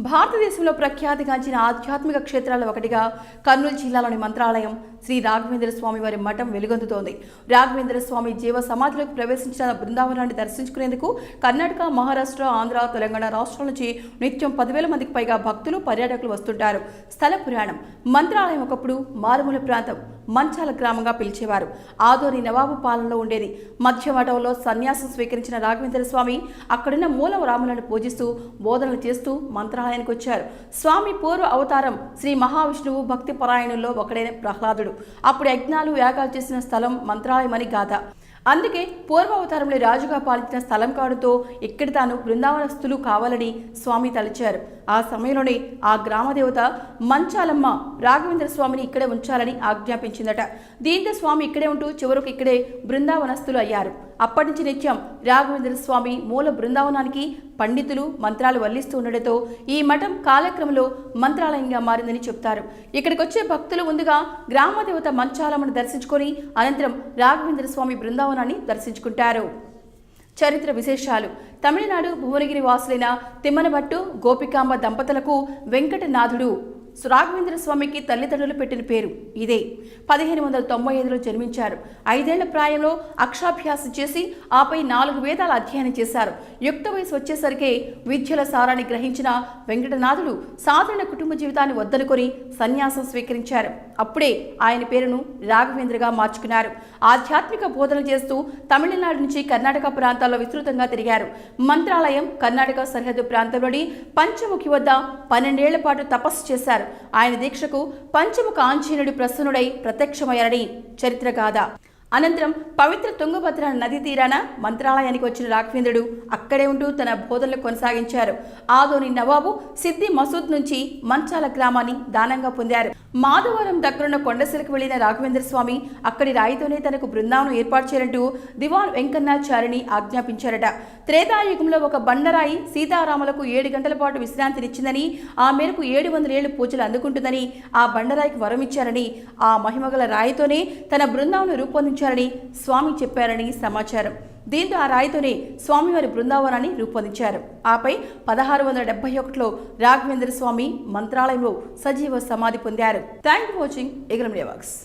భారతదేశంలో ప్రఖ్యాతిగాంచిన ఆధ్యాత్మిక క్షేత్రాల ఒకటిగా కర్నూలు జిల్లాలోని మంత్రాలయం శ్రీ రాఘవేంద్ర స్వామి వారి మఠం వెలుగొందుతోంది. రాఘవేంద్ర స్వామి జీవ సమాధిలోకి ప్రవేశించిన బృందావనాన్ని దర్శించుకునేందుకు కర్ణాటక, మహారాష్ట్ర, ఆంధ్ర, తెలంగాణ రాష్ట్రాల నుంచి నిత్యం 10,000 మందికి పైగా భక్తులు, పర్యాటకులు వస్తుంటారు. స్థల పురాణం: మంత్రాలయం ఒకప్పుడు మారుమూల ప్రాంతం, మంచాల గ్రామంగా పిలిచేవారు. ఆదోని నవాబు పాలనలో ఉండేది. మధ్య మఠంలో సన్యాసం స్వీకరించిన రాఘవేంద్ర స్వామి అక్కడున్న మూల రాములను పూజిస్తూ బోధనలు చేస్తూ మంత్రాలయానికి వచ్చారు. స్వామి పూర్వ అవతారం శ్రీ మహావిష్ణువు భక్తి పరాయణుల్లో ఒకడైన ప్రహ్లాదుడు. అప్పుడు యజ్ఞాలు, యాగాలు చేసిన స్థలం మంత్రాలయమని గాథ. అందుకే పూర్వావతారంలో రాజుగా పాలించిన స్థలం కాడుతో ఇక్కడ తాను బృందావనస్తులు కావాలని స్వామి తలిచారు. ఆ సమయంలోనే ఆ గ్రామదేవత మంచాలమ్మ రాఘవేంద్ర స్వామిని ఇక్కడే ఉంచాలని ఆజ్ఞాపించిందట. దీంతో స్వామి ఇక్కడే ఉంటూ చివరకు ఇక్కడే బృందావనస్తులు అయ్యారు. అప్పటి నుంచి నిత్యం రాఘవేంద్ర స్వామి మూల బృందావనానికి పండితులు మంత్రాలు వల్లిస్తూ ఉండడంతో ఈ మఠం కాలక్రమంలో మంత్రాలయంగా మారిందని చెప్తారు. ఇక్కడికి వచ్చే భక్తులు ముందుగా గ్రామదేవత మంచాలమ్మను దర్శించుకొని అనంతరం రాఘవేంద్ర స్వామి బృందావనాన్ని దర్శించుకుంటారు. చరిత్ర విశేషాలు: తమిళనాడు భువనగిరి వాసులైన తిమ్మనబట్టు, గోపికాంబ దంపతులకు వెంకటనాథుడు రాఘవేంద్ర స్వామికి తల్లిదండ్రులు పెట్టిన పేరు ఇదే. 1595లో జన్మించారు. 5 ఏళ్ల ప్రాయంలో అక్షరాభ్యాసం చేసి ఆపై 4 వేదాల అధ్యయనం చేశారు. యుక్త వయసు వచ్చేసరికి విద్యల సారాన్ని గ్రహించిన వెంకటనాథుడు సాధారణ కుటుంబ జీవితాన్ని వద్దనుకొని సన్యాసం స్వీకరించారు. అప్పుడే ఆయన పేరును రాఘవేంద్రగా మార్చుకున్నారు. ఆధ్యాత్మిక బోధనలు చేస్తూ తమిళనాడు నుంచి కర్ణాటక ప్రాంతాల్లో విస్తృతంగా తిరిగారు. మంత్రాలయం కర్ణాటక సరిహద్దు ప్రాంతంలోని పంచముఖి వద్ద 12 ఏళ్ల పాటు తపస్సు చేశారు. ఆయన దీక్షకు పంచముఖ ఆంజనేయుడు ప్రసన్నుడై ప్రత్యక్షమయ్యారని చరిత్ర గాథ. అనంతరం పవిత్ర తుంగభద్ర నది తీరాన మంత్రాలయానికి వచ్చిన రాఘవేంద్రుడు అక్కడే ఉంటూ తన బోధనలు కొనసాగించారు. ఆదోని నవాబు సిద్ది మసూద్ నుంచి మంచాల గ్రామాన్ని దానంగా పొందారు. మాధవరం దగ్గరున్న కొండశిలకు వెళ్లిన రాఘవేంద్ర స్వామి అక్కడి రాయితోనే తనకు బృందావనం ఏర్పాటు చేయాలంటూ దివాన్ వెంకన్నాచారిని ఆజ్ఞాపించారట. త్రేతాయుగంలో ఒక బండరాయి సీతారాములకు 7 గంటల పాటు విశ్రాంతినిచ్చిందని, ఆ మేరకు 700 ఏళ్లు పూజలు అందుకుంటుందని ఆ బండరాయికి వరం ఇచ్చారని, ఆ మహిమగల రాయితోనే తన బృందావనం రూపొందించారని స్వామి చెప్పారని సమాచారం. దీంతో ఆ రాయితోనే స్వామివారి బృందావనాన్ని రూపొందించారు. ఆపై 1671లో రాఘవేంద్ర స్వామి మంత్రాలయంలో సజీవ సమాధి పొందారు. Thank you for watching. ఎగరం రేవాక్స్.